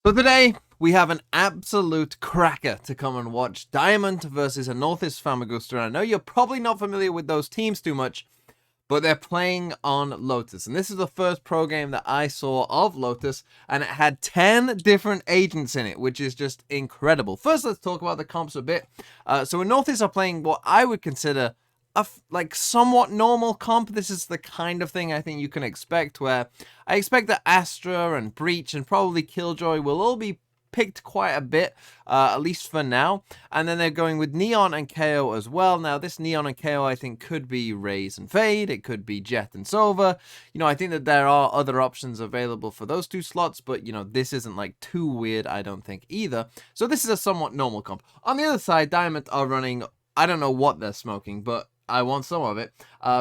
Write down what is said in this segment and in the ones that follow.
So today we have an absolute cracker to come and watch. Diamond versus Anorthis Famagusta. I know you're probably not familiar with those teams too much, but they're playing on Lotus. And this is the first pro game that I saw of Lotus, and it had 10 different agents in it, which is just incredible. First, let's talk about the comps a bit. So Anorthis are playing what I would consider a somewhat normal comp. This is the kind of thing I think you can expect, where I expect that Astra and Breach and probably Killjoy will all be picked quite a bit, at least for now. And then they're going with Neon and KO as well. Now, this Neon and KO, I think, could be Raze and Fade. It could be Jet and Sova. You know, I think that there are other options available for those two slots, but, you know, this isn't, like, too weird, I don't think, either. So this is a somewhat normal comp. On the other side, Diamond are running, I don't know what they're smoking, but I want some of it,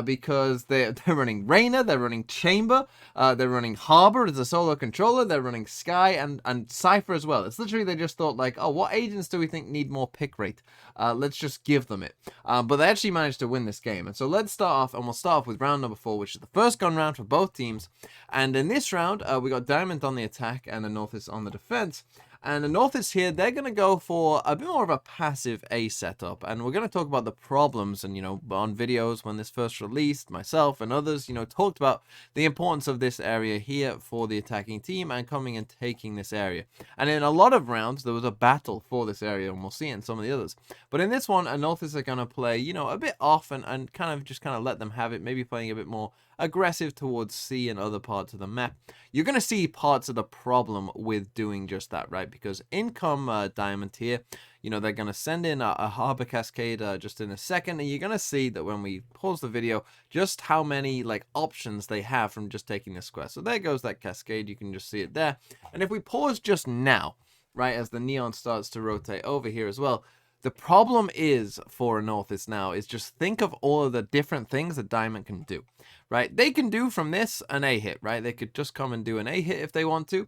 because they're running Reyna, they're running Chamber, they're running Harbor as a solo controller, they're running Sky and Cypher as well. It's literally they just thought like, oh, what agents do we think need more pick rate? Let's just give them it. But they actually managed to win this game. And so let's start off, and we'll start off with round number 4, which is the first gun round for both teams. And in this round, we got Diamond on the attack and Anorthis on the defense. And the Northis here, they're going to go for a bit more of a passive A setup. And we're going to talk about the problems. And, you know, on videos when this first released, myself and others, you know, talked about the importance of this area here for the attacking team and coming and taking this area. And in a lot of rounds, there was a battle for this area, and we'll see it in some of the others. But in this one, Northis are going to play, you know, a bit off and kind of let them have it, maybe playing a bit more aggressive towards C and other parts of the map. You're going to see parts of the problem with doing just that, right? Because in come Diamond here, you know, they're going to send in a Harbor Cascade just in a second, and you're going to see that when we pause the video, just how many, like, options they have from just taking the square. So there goes that Cascade, you can just see it there. And if we pause just now, right, as the Neon starts to rotate over here as well, the problem is for Anorthis now is just think of all of the different things that Diamond can do, right? They can do from this an A hit, right? They could just come and do an A hit if they want to.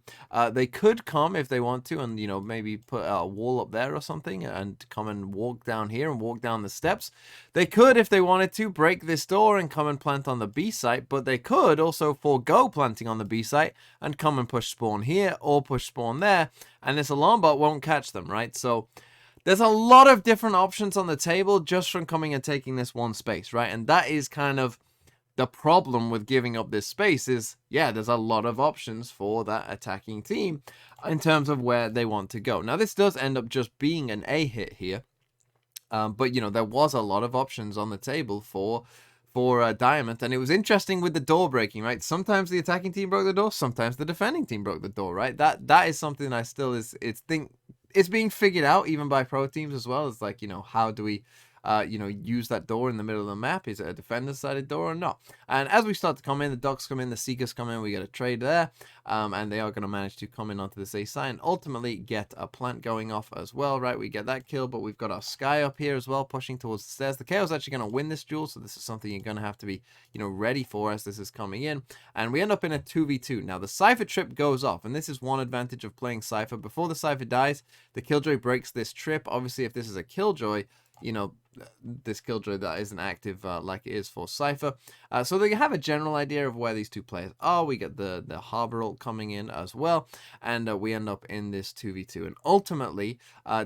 They could come if they want to and, you know, maybe put a wall up there or something and come and walk down here and walk down the steps. They could, if they wanted to, break this door and come and plant on the B site, but they could also forego planting on the B site and come and push spawn here or push spawn there, and this alarm bot won't catch them, right? So there's a lot of different options on the table just from coming and taking this one space, right? And that is kind of the problem with giving up this space is, yeah, there's a lot of options for that attacking team in terms of where they want to go. Now, this does end up just being an A hit here. But, you know, there was a lot of options on the table for Diamond, and it was interesting with the door breaking, right? Sometimes the attacking team broke the door, sometimes the defending team broke the door, right? That is something I still it's being figured out even by pro teams as well. It's like, you know, how do we you know, use that door in the middle of the map? Is it a defender-sided door or not? And as we start to come in, the Docs come in, the Seekers come in, we get a trade there, and they are going to manage to come in onto this A side and ultimately get a plant going off as well, right? We get that kill, but we've got our Sky up here as well, pushing towards the stairs. The KO's actually going to win this duel, so this is something you're going to have to be, you know, ready for as this is coming in. And we end up in a 2v2. Now, the Cypher trip goes off, and this is one advantage of playing Cypher. Before the Cypher dies, the Killjoy breaks this trip. Obviously, if this is a Killjoy, you know, this Killjoy that isn't active like it is for Cypher. So they have a general idea of where these two players are. We get the Harbor ult coming in as well, and we end up in this 2v2. And ultimately,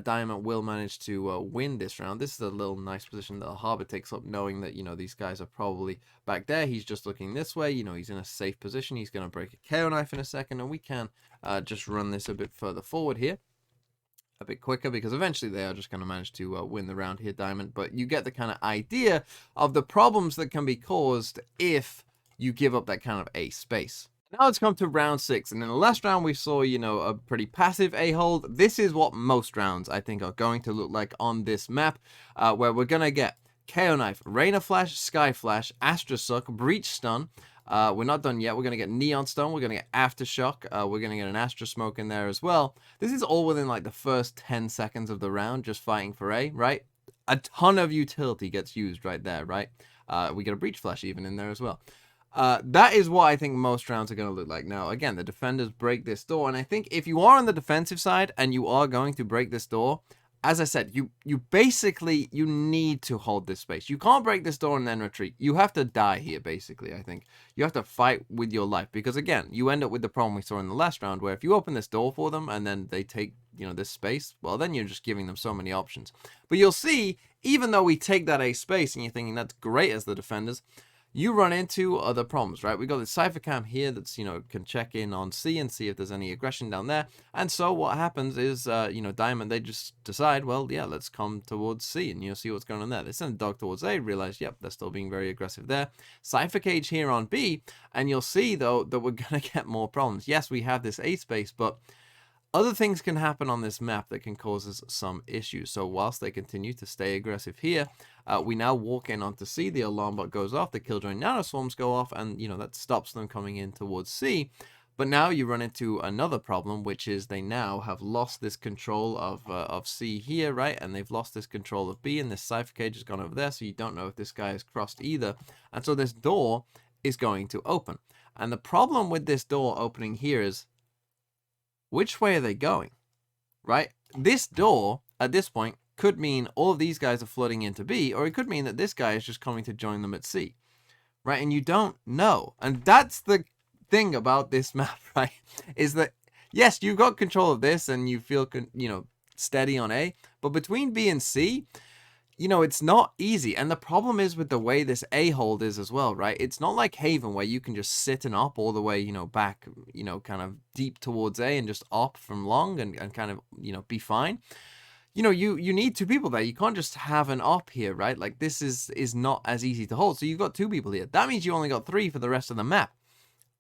Diamond will manage to win this round. This is a little nice position that the Harbor takes up, knowing that, you know, these guys are probably back there. He's just looking this way. You know, he's in a safe position. He's going to break a KO knife in a second, and we can just run this a bit further forward here, a bit quicker, because eventually they are just going to manage to win the round here, Diamond. But you get the kind of idea of the problems that can be caused if you give up that kind of A space. Now let's come to round 6, and in the last round we saw, you know, a pretty passive A hold. This is what most rounds I think are going to look like on this map, where we're going to get KO knife, Reyna flash, Sky flash, Astra suck, Breach stun. We're not done yet. We're going to get Neon Stone. We're going to get Aftershock. We're going to get an Astra Smoke in there as well. This is all within like the first 10 seconds of the round, just fighting for A, right? A ton of utility gets used right there, right? We get a Breach Flash even in there as well. That is what I think most rounds are going to look like. Now, again, the defenders break this door, and I think if you are on the defensive side and you are going to break this door, as I said, you basically, you need to hold this space. You can't break this door and then retreat. You have to die here, basically, I think. You have to fight with your life, because again, you end up with the problem we saw in the last round, where if you open this door for them and then they take, this space, well, then you're just giving them so many options. But you'll see, even though we take that A space and you're thinking that's great as the defenders, you run into other problems, right? We got this Cypher Cam here that's, can check in on C and see if there's any aggression down there. And so what happens is, Diamond, they just decide, well, yeah, let's come towards C and, see what's going on there. They send a dog towards A, realize, yep, they're still being very aggressive there. Cypher Cage here on B, and you'll see, though, that we're going to get more problems. Yes, we have this A space, but other things can happen on this map that can cause us some issues. So whilst they continue to stay aggressive here, we now walk in onto C, the alarm bot goes off, the Killjoy nanoswarms go off, and that stops them coming in towards C. But now you run into another problem, which is they now have lost this control of C here, right? And they've lost this control of B, and this Cypher Cage has gone over there, so you don't know if this guy has crossed either. And so this door is going to open. And the problem with this door opening here is, which way are they going, right? This door, at this point, could mean all of these guys are flooding into B, or it could mean that this guy is just coming to join them at C, right? And you don't know. And that's the thing about this map, right? Is that, yes, you've got control of this and you feel, steady on A, but between B and C, it's not easy. And the problem is with the way this A hold is as well, right? It's not like Haven where you can just sit and op all the way, back, kind of deep towards A and just op from long and kind of, be fine. You need two people there. You can't just have an op here, right? Like, this is not as easy to hold. So you've got two people here. That means you only got three for the rest of the map.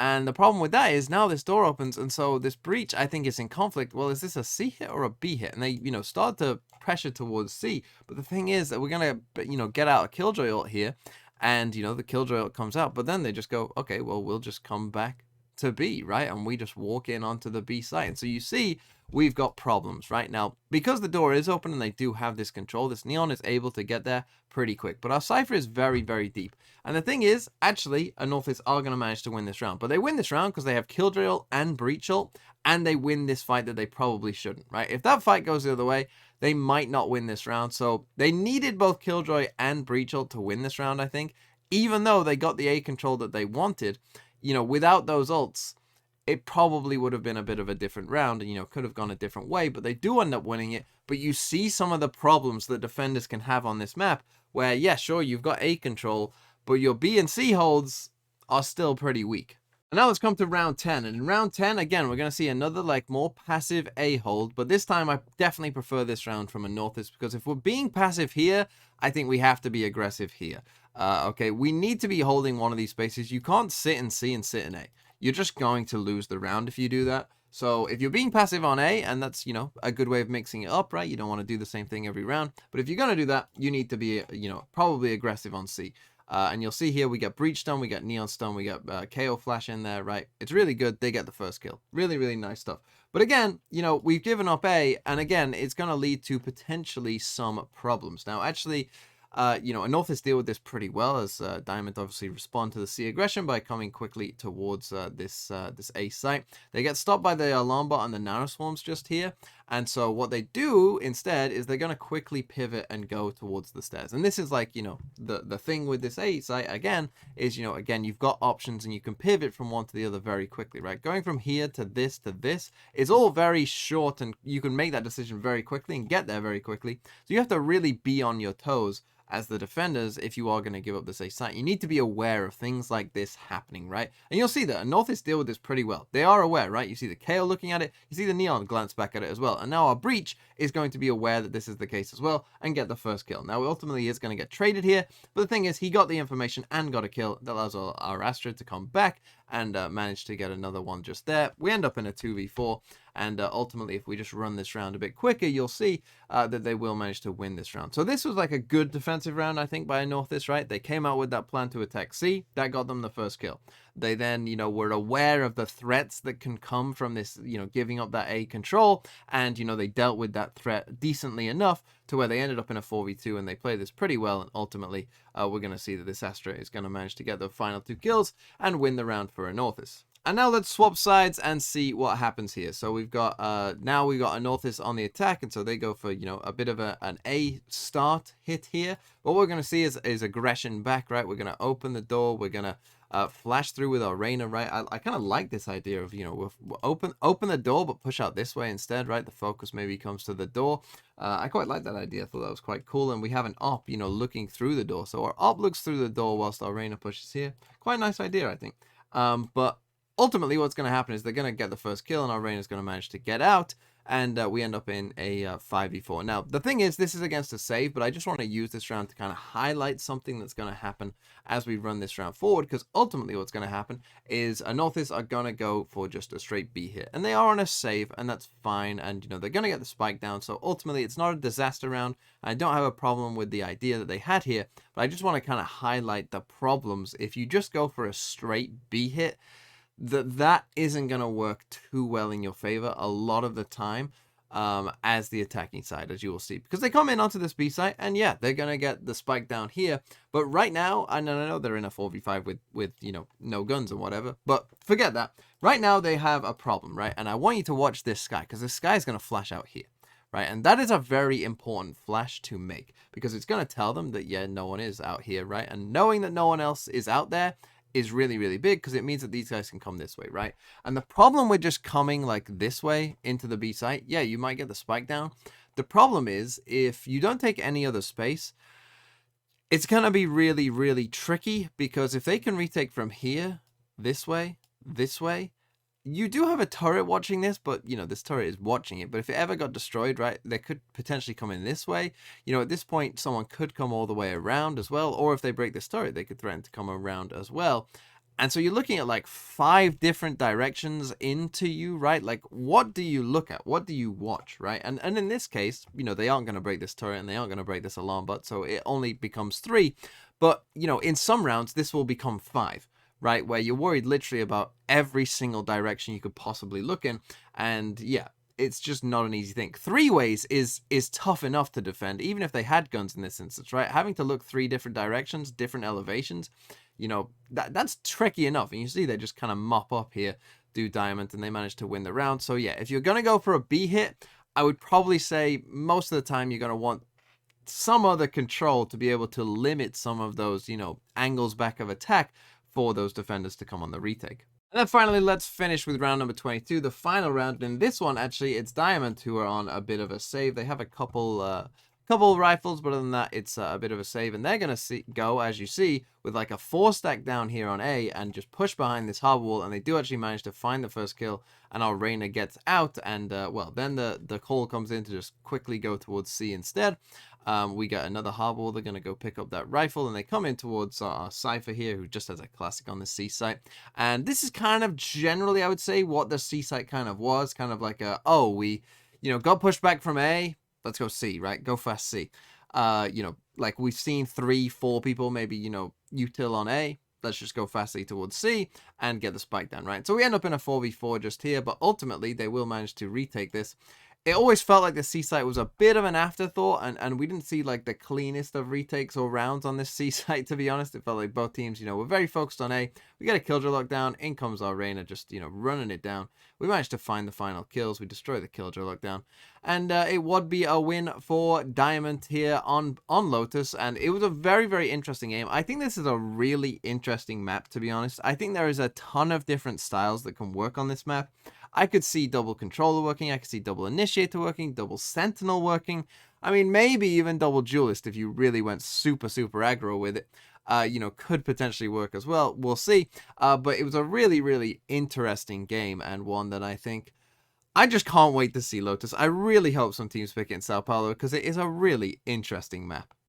And the problem with that is now this door opens, and so this breach, I think, is in conflict. Well, is this a C hit or a B hit? And they, start to pressure towards C. But the thing is that we're going to, get out a Killjoy ult here, and, the Killjoy ult comes out. But then they just go, okay, well, we'll just come back to B, right? And we just walk in onto the B side. And so you see, we've got problems right now because the door is open and they do have this control. This Neon is able to get there pretty quick, but our Cypher is very, very deep. And the thing is, actually, Northis are going to manage to win this round, but they win this round because they have Killjoy ult and Breach ult, and they win this fight that they probably shouldn't, right? If that fight goes the other way, they might not win this round. So they needed both Killjoy and Breach ult to win this round, I think, even though they got the A control that they wanted. Without those ults, it probably would have been a bit of a different round and, could have gone a different way, but they do end up winning it. But you see some of the problems that defenders can have on this map where, yeah, sure, you've got A control, but your B and C holds are still pretty weak. And now let's come to round 10. And in round 10, again, we're going to see another, more passive A hold, but this time I definitely prefer this round from a Northis, because if we're being passive here, I think we have to be aggressive here. Okay, we need to be holding one of these spaces. You can't sit in C and sit in A. You're just going to lose the round if you do that. So if you're being passive on A, and that's, a good way of mixing it up, right? You don't want to do the same thing every round. But if you're going to do that, you need to be, probably aggressive on C. And you'll see here, we get Breach Stun, we got Neon Stun, we got KO Flash in there, right? It's really good. They get the first kill. Really, really nice stuff. But again, we've given up A, and again, it's going to lead to potentially some problems. Now, actually, Northis deal with this pretty well, as Diamond obviously respond to the C aggression by coming quickly towards this A site. They get stopped by the alarm bot and the nanoswarms just here, and so what they do instead is they're going to quickly pivot and go towards the stairs. And this is the thing with this A site again is, again, you've got options and you can pivot from one to the other very quickly, right? Going from here to this is all very short, and you can make that decision very quickly and get there very quickly. So you have to really be on your toes as the defenders if you are going to give up this A site. You need to be aware of things like this happening, right? And you'll see that Northis deal with this pretty well. They are aware, right? You see the KO looking at it, you see the Neon glance back at it as well. And now our Breach is going to be aware that this is the case as well and get the first kill. Now, ultimately, he is going to get traded here, but the thing is, he got the information and got a kill. That allows our Astra to come back and manage to get another one just there. We end up in a 2v4. And ultimately, if we just run this round a bit quicker, you'll see that they will manage to win this round. So this was a good defensive round, I think, by Northis, right? They came out with that plan to attack C. That got them the first kill. They then, were aware of the threats that can come from this, giving up that A control. And, they dealt with that threat decently enough to where they ended up in a 4v2 and they played this pretty well. And ultimately, we're going to see that this Astra is going to manage to get the final 2 kills and win the round for Northis. And now let's swap sides and see what happens here. So we've got now we've got a Northis on the attack, and so they go for, you know, a bit of an A start hit here. What we're gonna see is aggression back, right? We're gonna open the door. We're gonna flash through with our Reyna, right? I kind of like this idea of, you know, we'll open the door but push out this way instead, right? The focus maybe comes to the door. I quite like that idea. I thought that was quite cool. And we have an op, you know, looking through the door. So our op looks through the door whilst our Reyna pushes here. Quite a nice idea, I think. But ultimately, what's going to happen is they're going to get the first kill, and our Reyna's going to manage to get out, and we end up in a 5v4. Now, the thing is, this is against a save, but I just want to use this round to kind of highlight something that's going to happen as we run this round forward, because ultimately what's going to happen is Northis are going to go for just a straight B hit, and they are on a save, and that's fine, and, you know, they're going to get the spike down, so ultimately it's not a disaster round. I don't have a problem with the idea that they had here, but I just want to kind of highlight the problems if you just go for a straight B hit. That isn't going to work too well in your favor a lot of the time as the attacking side, as you will see. Because they come in onto this B site, and yeah, they're going to get the spike down here. But right now, and I know they're in a 4v5 with, you know, no guns and whatever. But forget that. Right now, they have a problem, right? And I want you to watch this sky, because this sky is going to flash out here. Right, and that is a very important flash to make, because it's going to tell them that, yeah, no one is out here, right? And knowing that no one else is out there is really, really big, because it means that these guys can come this way, right? And the problem with just coming like this way into the B site, yeah, you might get the spike down. The problem is, if you don't take any other space, it's going to be really, really tricky, because if they can retake from here, this way, you do have a turret watching this, but, you know, this turret is watching it. But if it ever got destroyed, right, they could potentially come in this way. You know, at this point, someone could come all the way around as well. Or if they break this turret, they could threaten to come around as well. And so you're looking at like 5 different directions into you, right? Like, what do you look at? What do you watch, right? And in this case, you know, they aren't going to break this turret and they aren't going to break this alarm bot. So it only becomes 3. But, you know, in some rounds, this will become 5. Right, where you're worried literally about every single direction you could possibly look in, and yeah, it's just not an easy thing. 3 ways is tough enough to defend, even if they had guns in this instance, right? Having to look 3 different directions, different elevations, you know, that's tricky enough. And you see they just kind of mop up here, do diamond, and they manage to win the round. So yeah, if you're gonna go for a B hit, I would probably say most of the time you're gonna want some other control to be able to limit some of those, you know, angles back of attack for those defenders to come on the retake. And then finally, let's finish with round number 22, the final round. In this one, actually, it's Diamond who are on a bit of a save. They have a couple rifles, but other than that, it's a bit of a save. And they're going to go, as you see, with like a 4 stack down here on A and just push behind this harbor wall. And they do actually manage to find the first kill. And our Reyna gets out. And, well, then the call comes in to just quickly go towards C instead. We get another harbor wall. They're going to go pick up that rifle, and they come in towards our Cypher here, who just has a classic on the C site. And this is kind of generally, I would say, what the C site kind of was. Kind of like a, oh, we, you know, got pushed back from A, let's go C, right? Go fast C. You know, like we've seen 3, 4 people, maybe, you know, util on A. Let's just go fastly towards C and get the spike down, right? So we end up in a 4v4 just here, but ultimately they will manage to retake this. It always felt like the C site was a bit of an afterthought, and we didn't see like the cleanest of retakes or rounds on this C site, to be honest. It felt like both teams, you know, were very focused on A. We get a killjoy lockdown, in comes our Reyna, just, you know, running it down. We managed to find the final kills, we destroy the killjoy lockdown, and it would be a win for Diamond here on Lotus, and it was a very, very interesting game. I think this is a really interesting map, to be honest. I think there is a ton of different styles that can work on this map. I could see double controller working, I could see double initiator working, double sentinel working. I mean, maybe even double duelist if you really went super, super aggro with it. You know, could potentially work as well. We'll see. But it was a really, really interesting game, and one that I think I just can't wait to see Lotus. I really hope some teams pick it in Sao Paulo, because it is a really interesting map.